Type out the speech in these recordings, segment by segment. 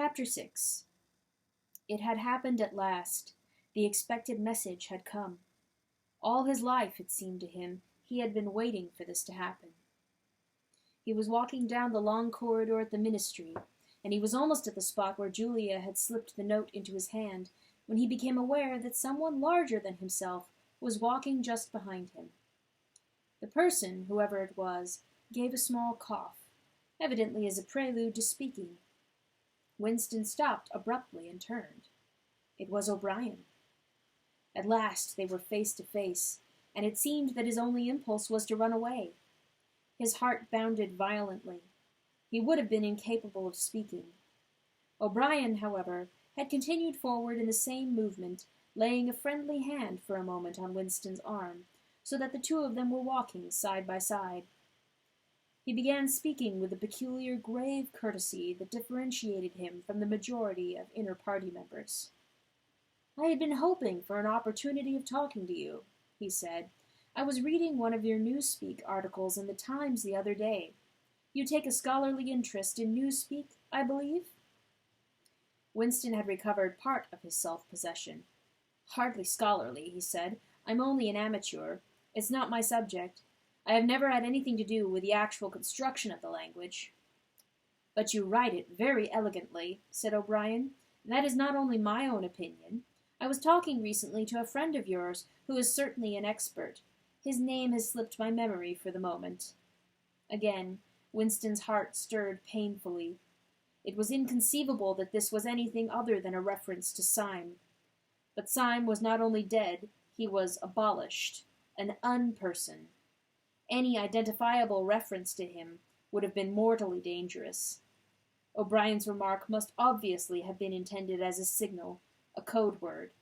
Chapter 6. It had happened at last. The expected message had come. All his life, it seemed to him, he had been waiting for this to happen. He was walking down the long corridor at the ministry, and he was almost at the spot where Julia had slipped the note into his hand, when he became aware that someone larger than himself was walking just behind him. The person, whoever it was, gave a small cough, evidently as a prelude to speaking. Winston stopped abruptly and turned. It was O'Brien. At last they were face to face, and it seemed that his only impulse was to run away. His heart bounded violently. He would have been incapable of speaking. O'Brien, however, had continued forward in the same movement, laying a friendly hand for a moment on Winston's arm, so that the two of them were walking side by side. He began speaking with the peculiar grave courtesy that differentiated him from the majority of inner party members. "I had been hoping for an opportunity of talking to you," he said. "I was reading one of your Newspeak articles in the Times the other day. You take a scholarly interest in Newspeak, I believe?" Winston had recovered part of his self-possession. "Hardly scholarly," he said. "I'm only an amateur. It's not my subject. I have never had anything to do with the actual construction of the language." "But you write it very elegantly," said O'Brien. "That is not only my own opinion. I was talking recently to a friend of yours who is certainly an expert. His name has slipped my memory for the moment." Again, Winston's heart stirred painfully. It was inconceivable that this was anything other than a reference to Syme. But Syme was not only dead, he was abolished, an unperson. Any identifiable reference to him would have been mortally dangerous. O'Brien's remark must obviously have been intended as a signal, a code word.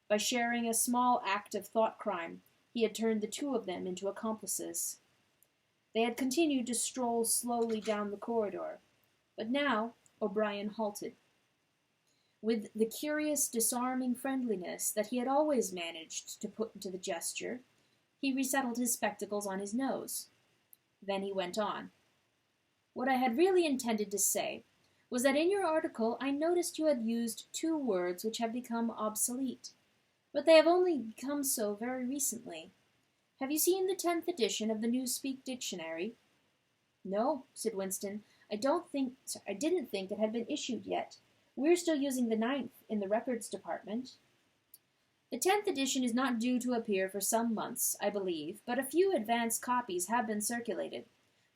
By sharing a small act of thought crime, he had turned the two of them into accomplices. They had continued to stroll slowly down the corridor, but now O'Brien halted. With the curious, disarming friendliness that he had always managed to put into the gesture, he resettled his spectacles on his nose. Then he went on. "What I had really intended to say was that in your article I noticed you had used two words which have become obsolete, but they have only become so very recently. Have you seen the 10th edition of the Newspeak Dictionary?" "No," said Winston. I didn't think it had been issued yet. We're still using the 9th in the records department." "The 10th edition is not due to appear for some months, I believe, but a few advance copies have been circulated.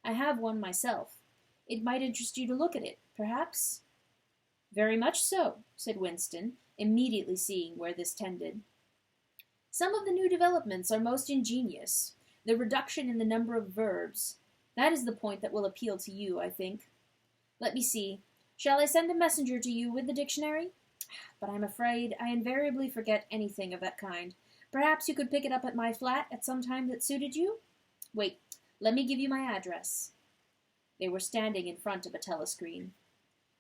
I have one myself. It might interest you to look at it, perhaps?" "Very much so," said Winston, immediately seeing where this tended. "Some of the new developments are most ingenious. The reduction in the number of verbs. That is the point that will appeal to you, I think. Let me see. Shall I send a messenger to you with the dictionary? But I'm afraid I invariably forget anything of that kind. Perhaps you could pick it up at my flat at some time that suited you? Wait, let me give you my address." They were standing in front of a telescreen.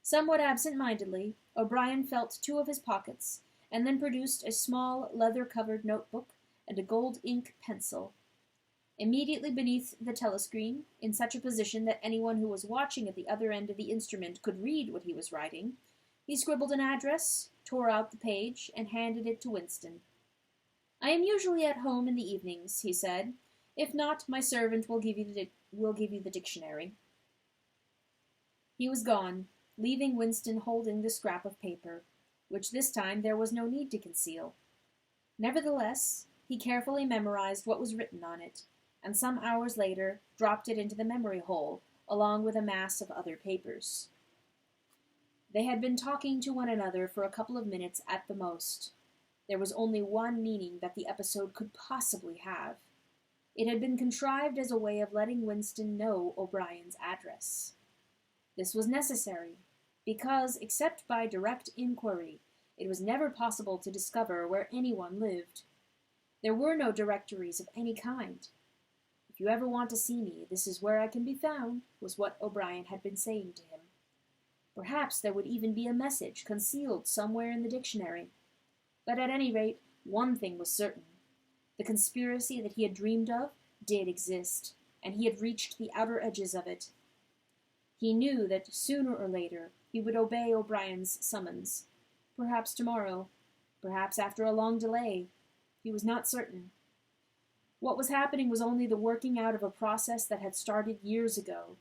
Somewhat absent-mindedly, O'Brien felt two of his pockets, and then produced a small leather-covered notebook and a gold ink pencil. Immediately beneath the telescreen, in such a position that anyone who was watching at the other end of the instrument could read what he was writing, he scribbled an address, tore out the page, and handed it to Winston. "I am usually at home in the evenings," he said. "If not, my servant will give you the dictionary." He was gone, leaving Winston holding the scrap of paper, which this time there was no need to conceal. Nevertheless, he carefully memorized what was written on it, and some hours later dropped it into the memory hole, along with a mass of other papers. They had been talking to one another for a couple of minutes at the most. There was only one meaning that the episode could possibly have. It had been contrived as a way of letting Winston know O'Brien's address. This was necessary, because, except by direct inquiry, it was never possible to discover where anyone lived. There were no directories of any kind. "If you ever want to see me, this is where I can be found," was what O'Brien had been saying to him. Perhaps there would even be a message concealed somewhere in the dictionary. But at any rate, one thing was certain. The conspiracy that he had dreamed of did exist, and he had reached the outer edges of it. He knew that sooner or later he would obey O'Brien's summons. Perhaps tomorrow, perhaps after a long delay. He was not certain. What was happening was only the working out of a process that had started years ago.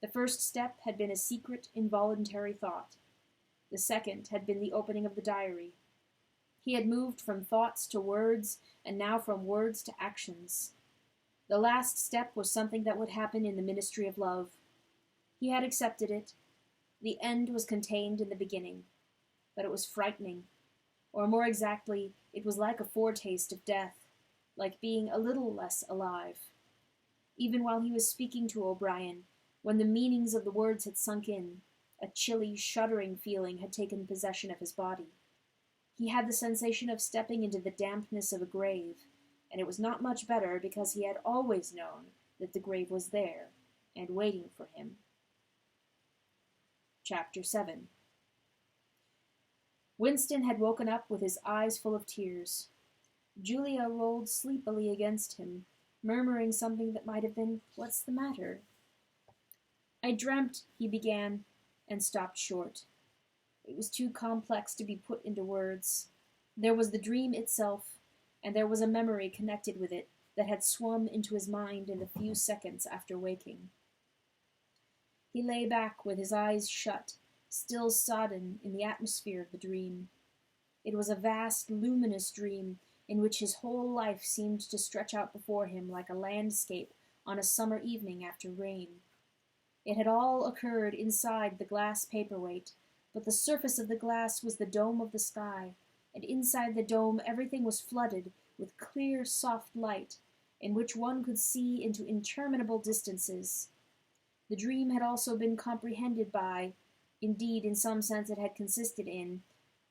The first step had been a secret, involuntary thought. The second had been the opening of the diary. He had moved from thoughts to words, and now from words to actions. The last step was something that would happen in the ministry of love. He had accepted it. The end was contained in the beginning, but it was frightening. Or more exactly, it was like a foretaste of death, like being a little less alive. Even while he was speaking to O'Brien, when the meanings of the words had sunk in, a chilly, shuddering feeling had taken possession of his body. He had the sensation of stepping into the dampness of a grave, and it was not much better because he had always known that the grave was there and waiting for him. Chapter 7. Winston had woken up with his eyes full of tears. Julia rolled sleepily against him, murmuring something that might have been, "What's the matter?" "I dreamt," he began, and stopped short. It was too complex to be put into words. There was the dream itself, and there was a memory connected with it that had swum into his mind in the few seconds after waking. He lay back with his eyes shut, still sodden in the atmosphere of the dream. It was a vast, luminous dream in which his whole life seemed to stretch out before him like a landscape on a summer evening after rain. It had all occurred inside the glass paperweight, but the surface of the glass was the dome of the sky, and inside the dome everything was flooded with clear, soft light, in which one could see into interminable distances. The dream had also been comprehended by, indeed in some sense it had consisted in,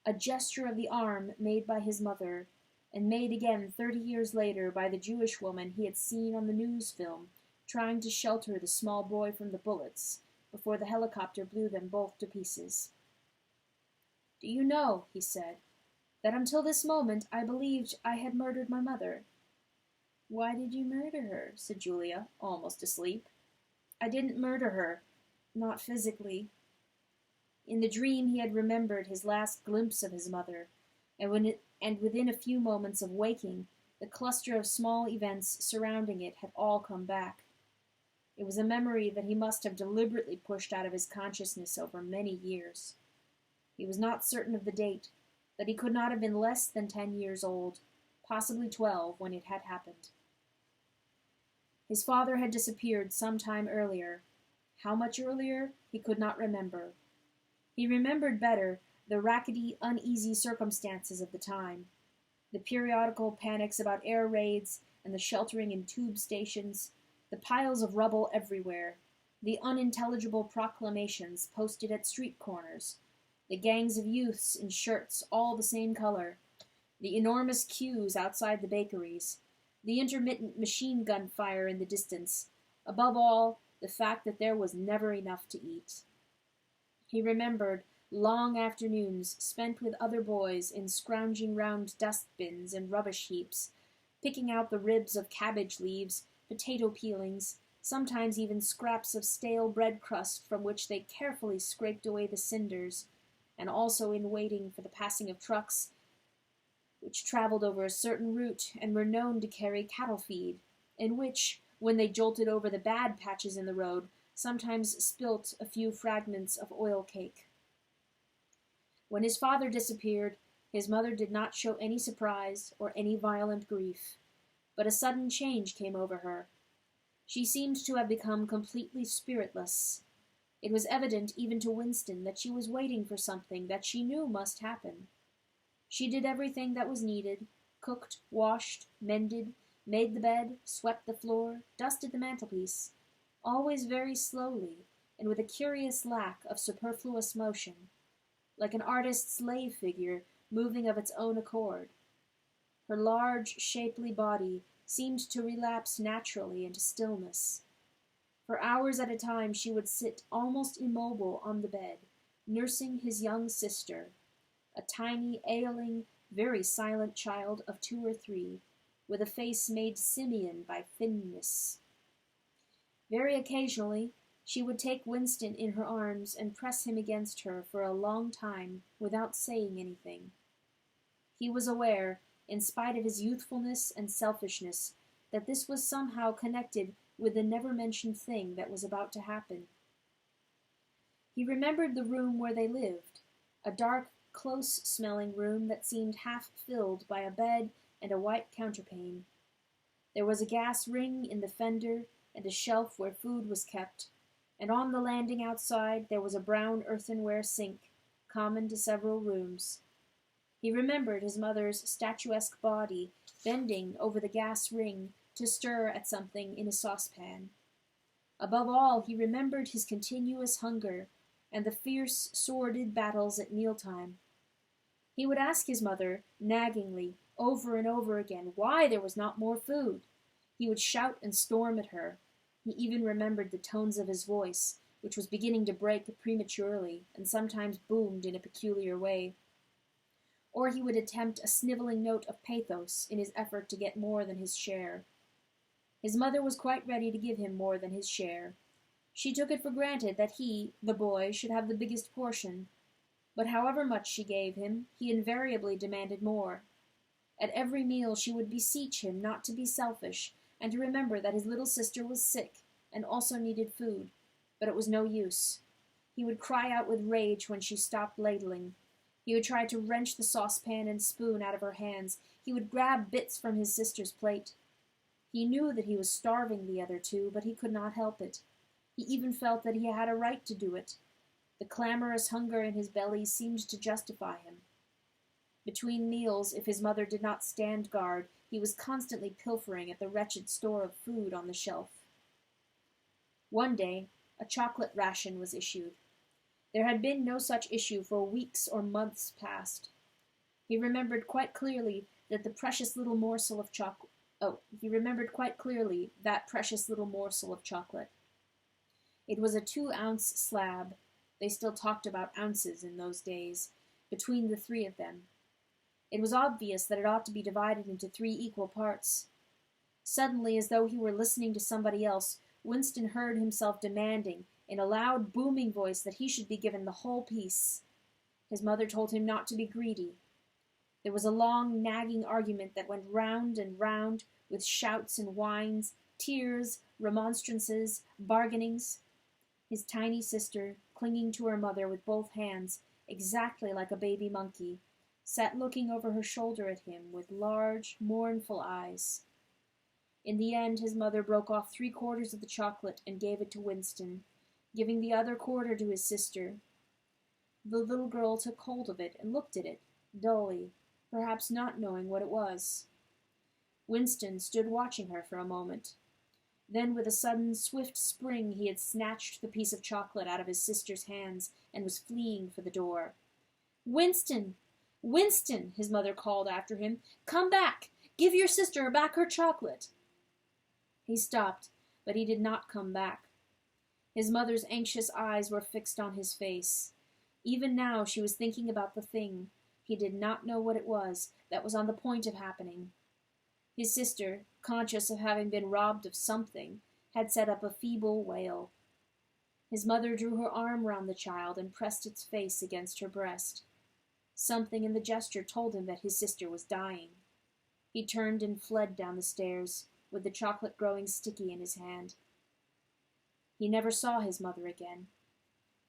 a gesture of the arm made by his mother, and made again 30 years later by the Jewish woman he had seen on the news film, trying to shelter the small boy from the bullets, before the helicopter blew them both to pieces. "Do you know," he said, "that until this moment I believed I had murdered my mother?" "Why did you murder her?" said Julia, almost asleep. "I didn't murder her. Not physically." In the dream he had remembered his last glimpse of his mother, and within a few moments of waking, the cluster of small events surrounding it had all come back. It was a memory that he must have deliberately pushed out of his consciousness over many years. He was not certain of the date, but he could not have been less than 10 years old, possibly 12 when it had happened. His father had disappeared some time earlier. How much earlier, he could not remember. He remembered better the rackety, uneasy circumstances of the time, the periodical panics about air raids and the sheltering in tube stations, the piles of rubble everywhere, the unintelligible proclamations posted at street corners, the gangs of youths in shirts all the same color, the enormous queues outside the bakeries, the intermittent machine gun fire in the distance, above all, the fact that there was never enough to eat. He remembered long afternoons spent with other boys in scrounging round dustbins and rubbish heaps, picking out the ribs of cabbage leaves, potato peelings, sometimes even scraps of stale bread crust from which they carefully scraped away the cinders, and also in waiting for the passing of trucks which traveled over a certain route and were known to carry cattle feed, and which, when they jolted over the bad patches in the road, sometimes spilt a few fragments of oil cake. When his father disappeared, his mother did not show any surprise or any violent grief, but a sudden change came over her. She seemed to have become completely spiritless. It was evident even to Winston that she was waiting for something that she knew must happen. She did everything that was needed, cooked, washed, mended, made the bed, swept the floor, dusted the mantelpiece, always very slowly and with a curious lack of superfluous motion, like an artist's slave figure moving of its own accord. Her large, shapely body seemed to relapse naturally into stillness. For hours at a time she would sit almost immobile on the bed, nursing his young sister, a tiny, ailing, very silent child of 2 or 3, with a face made simian by thinness. Very occasionally, She would take Winston in her arms and press him against her for a long time without saying anything. He was aware, in spite of his youthfulness and selfishness, that this was somehow connected with the never-mentioned thing that was about to happen. He remembered the room where they lived, a dark, close-smelling room that seemed half-filled by a bed and a white counterpane. There was a gas ring in the fender and a shelf where food was kept, and on the landing outside there was a brown earthenware sink, common to several rooms. He remembered his mother's statuesque body bending over the gas ring to stir at something in a saucepan. Above all, he remembered his continuous hunger and the fierce, sordid battles at mealtime. He would ask his mother, naggingly, over and over again, why there was not more food. He would shout and storm at her. He even remembered the tones of his voice, which was beginning to break prematurely and sometimes boomed in a peculiar way. Or he would attempt a sniveling note of pathos in his effort to get more than his share. His mother was quite ready to give him more than his share. She took it for granted that he, the boy, should have the biggest portion. But however much she gave him, he invariably demanded more. At every meal she would beseech him not to be selfish, and to remember that his little sister was sick, and also needed food. But it was no use. He would cry out with rage when she stopped ladling. He would try to wrench the saucepan and spoon out of her hands. He would grab bits from his sister's plate. He knew that he was starving the other two, but he could not help it. He even felt that he had a right to do it. The clamorous hunger in his belly seemed to justify him. Between meals, if his mother did not stand guard, he was constantly pilfering at the wretched store of food on the shelf. One day, a chocolate ration was issued. There had been no such issue for weeks or months past. He remembered quite clearly that the precious little morsel of chocolate. It was a 2-ounce slab. They still talked about ounces in those days, between the three of them. It was obvious that it ought to be divided into 3 equal parts. Suddenly, as though he were listening to somebody else, Winston heard himself demanding, in a loud, booming voice, that he should be given the whole piece. His mother told him not to be greedy. There was a long, nagging argument that went round and round, with shouts and whines, tears, remonstrances, bargainings. His tiny sister, clinging to her mother with both hands, exactly like a baby monkey, sat looking over her shoulder at him with large, mournful eyes. In the end, his mother broke off 3/4 of the chocolate and gave it to Winston, giving the other quarter to his sister. The little girl took hold of it and looked at it, dully, perhaps not knowing what it was. Winston stood watching her for a moment. Then, with a sudden, swift spring, he had snatched the piece of chocolate out of his sister's hands and was fleeing for the door. "Winston! Winston!" his mother called after him. "Come back! Give your sister back her chocolate!" He stopped, but he did not come back. His mother's anxious eyes were fixed on his face. Even now she was thinking about the thing, he did not know what it was, that was on the point of happening. His sister, conscious of having been robbed of something, had set up a feeble wail. His mother drew her arm round the child and pressed its face against her breast. Something in the gesture told him that his sister was dying. He turned and fled down the stairs, with the chocolate growing sticky in his hand. He never saw his mother again.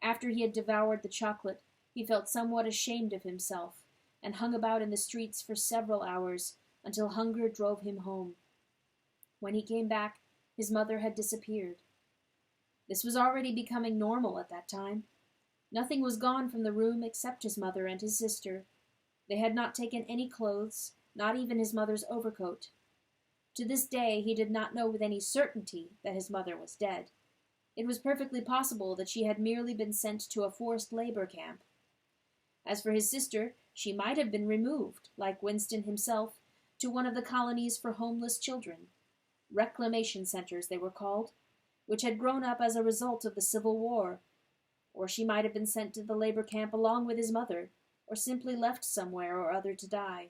After he had devoured the chocolate, he felt somewhat ashamed of himself, and hung about in the streets for several hours, until hunger drove him home. When he came back, his mother had disappeared. This was already becoming normal at that time. Nothing was gone from the room except his mother and his sister. They had not taken any clothes, not even his mother's overcoat. To this day he did not know with any certainty that his mother was dead. It was perfectly possible that she had merely been sent to a forced labor camp. As for his sister, she might have been removed, like Winston himself, to one of the colonies for homeless children. Reclamation centers, they were called, which had grown up as a result of the Civil War. Or she might have been sent to the labor camp along with his mother, or simply left somewhere or other to die.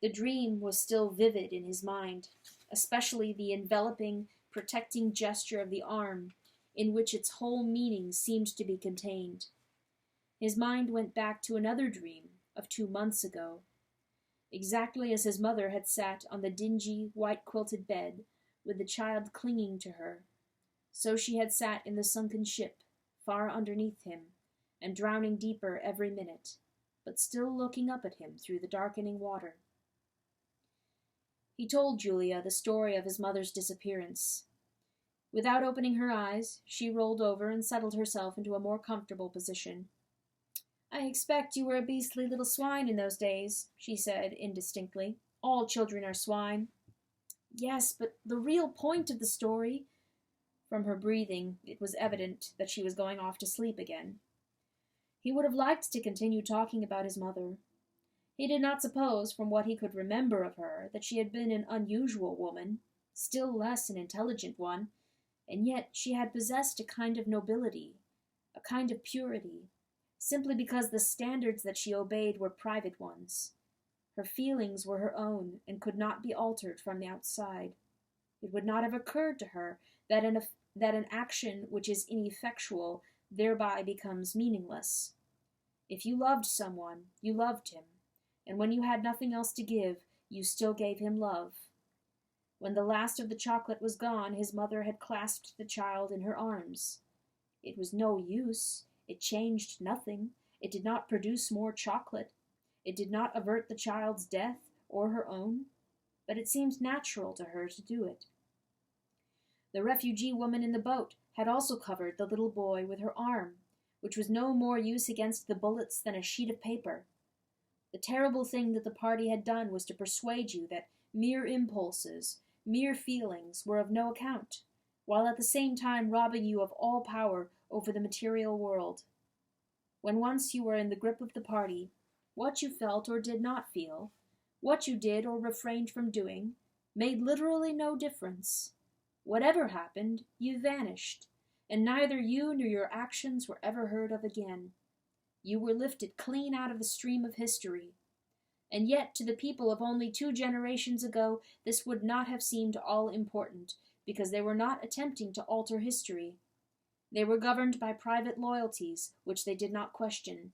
The dream was still vivid in his mind, especially the enveloping, protecting gesture of the arm, in which its whole meaning seemed to be contained. His mind went back to another dream of 2 months ago. Exactly as his mother had sat on the dingy, white-quilted bed, with the child clinging to her, so she had sat in the sunken ship, far underneath him, and drowning deeper every minute, but still looking up at him through the darkening water. He told Julia the story of his mother's disappearance. Without opening her eyes, she rolled over and settled herself into a more comfortable position. "I expect you were a beastly little swine in those days," she said indistinctly. "All children are swine." "Yes, but the real point of the story—" From her breathing, it was evident that she was going off to sleep again. He would have liked to continue talking about his mother. He did not suppose, from what he could remember of her, that she had been an unusual woman, still less an intelligent one, and yet she had possessed a kind of nobility, a kind of purity, simply because the standards that she obeyed were private ones. Her feelings were her own and could not be altered from the outside. It would not have occurred to her that an action which is ineffectual thereby becomes meaningless. If you loved someone, you loved him, and when you had nothing else to give, you still gave him love. When the last of the chocolate was gone, his mother had clasped the child in her arms. It was no use. It changed nothing. It did not produce more chocolate. It did not avert the child's death or her own, but it seemed natural to her to do it. The refugee woman in the boat had also covered the little boy with her arm, which was no more use against the bullets than a sheet of paper. The terrible thing that the party had done was to persuade you that mere impulses, mere feelings, were of no account, while at the same time robbing you of all power over the material world. When once you were in the grip of the party, what you felt or did not feel, what you did or refrained from doing, made literally no difference. Whatever happened, you vanished, and neither you nor your actions were ever heard of again. You were lifted clean out of the stream of history. And yet, to the people of only 2 generations ago, this would not have seemed all important, because they were not attempting to alter history. They were governed by private loyalties, which they did not question.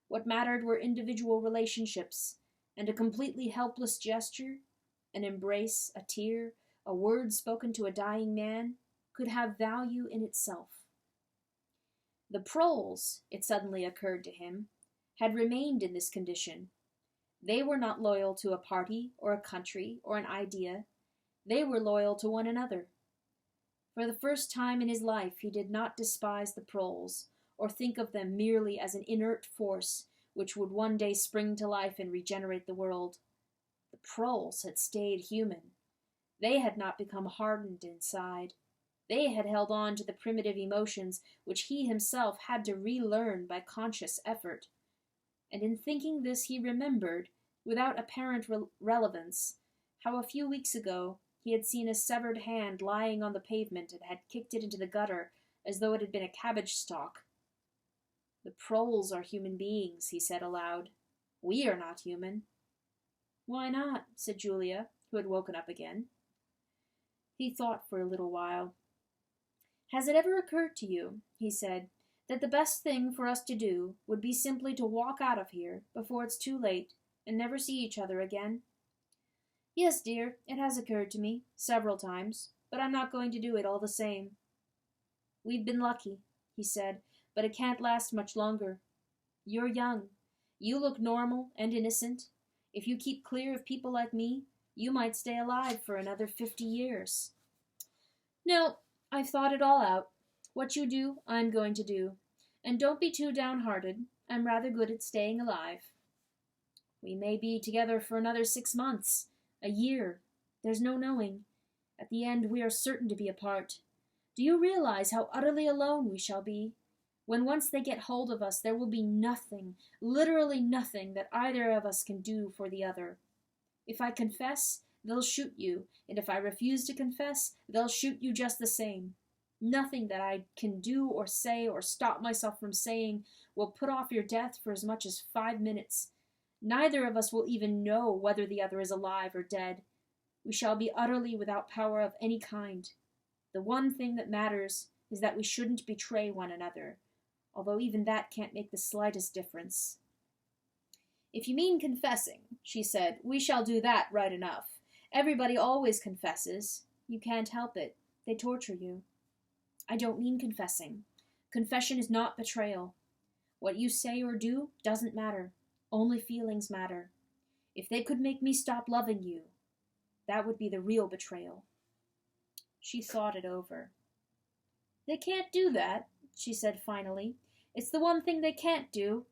What mattered were individual relationships, and a completely helpless gesture, an embrace, a tear, a word spoken to a dying man, could have value in itself. The proles, it suddenly occurred to him, had remained in this condition. They were not loyal to a party or a country or an idea. They were loyal to one another. For the first time in his life he did not despise the proles, or think of them merely as an inert force which would one day spring to life and regenerate the world. The proles had stayed human. They had not become hardened inside. They had held on to the primitive emotions which he himself had to relearn by conscious effort. And in thinking this he remembered, without apparent relevance, how a few weeks ago he had seen a severed hand lying on the pavement and had kicked it into the gutter as though it had been a cabbage stalk. "The proles are human beings," he said aloud. "We are not human." "Why not?" said Julia, who had woken up again. He thought for a little while. "Has it ever occurred to you," he said, "that the best thing for us to do would be simply to walk out of here before it's too late and never see each other again?" "Yes, dear, it has occurred to me, several times, but I'm not going to do it all the same." "We've been lucky," he said, "but it can't last much longer. You're young. You look normal and innocent. If you keep clear of people like me, you might stay alive for another 50 years. No, I've thought it all out. What you do, I'm going to do. And don't be too downhearted. I'm rather good at staying alive. We may be together for another 6 months, a year. There's no knowing. At the end, we are certain to be apart. Do you realize how utterly alone we shall be? When once they get hold of us, there will be nothing, literally nothing, that either of us can do for the other. If I confess, they'll shoot you, and if I refuse to confess, they'll shoot you just the same. Nothing that I can do or say or stop myself from saying will put off your death for as much as 5 minutes. Neither of us will even know whether the other is alive or dead. We shall be utterly without power of any kind. The one thing that matters is that we shouldn't betray one another, although even that can't make the slightest difference." "If you mean confessing," she said, "we shall do that right enough. Everybody always confesses. You can't help it. They torture you." "I don't mean confessing. Confession is not betrayal. What you say or do doesn't matter. Only feelings matter. If they could make me stop loving you, that would be the real betrayal." She thought it over. "They can't do that," she said finally. "It's the one thing they can't do.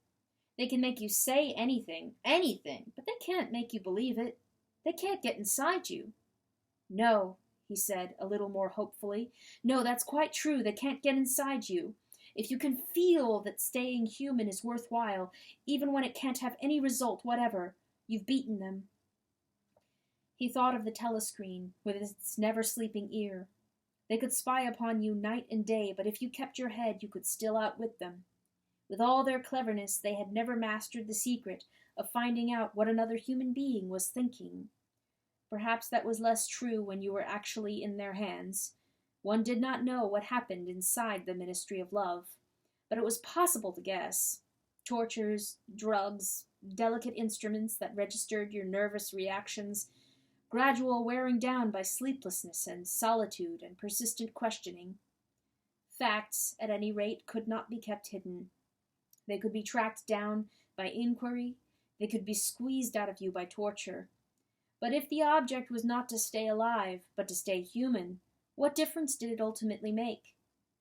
They can make you say anything, but they can't make you believe it. They can't get inside you." "No," he said, a little more hopefully. "No, that's quite true. They can't get inside you. If you can feel that staying human is worthwhile, even when it can't have any result whatever, you've beaten them." He thought of the telescreen, with its never-sleeping ear. They could spy upon you night and day, but if you kept your head, you could still outwit them. With all their cleverness, they had never mastered the secret of finding out what another human being was thinking. Perhaps that was less true when you were actually in their hands. One did not know what happened inside the Ministry of Love, but it was possible to guess. Tortures, drugs, delicate instruments that registered your nervous reactions, gradual wearing down by sleeplessness and solitude and persistent questioning. Facts, at any rate, could not be kept hidden. They could be tracked down by inquiry, they could be squeezed out of you by torture. But if the object was not to stay alive, but to stay human, what difference did it ultimately make?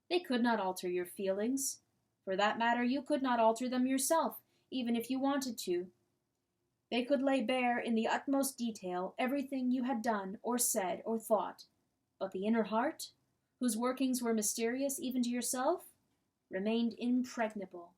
They could not alter your feelings. For that matter, you could not alter them yourself, even if you wanted to. They could lay bare in the utmost detail everything you had done or said or thought, but the inner heart, whose workings were mysterious even to yourself, remained impregnable.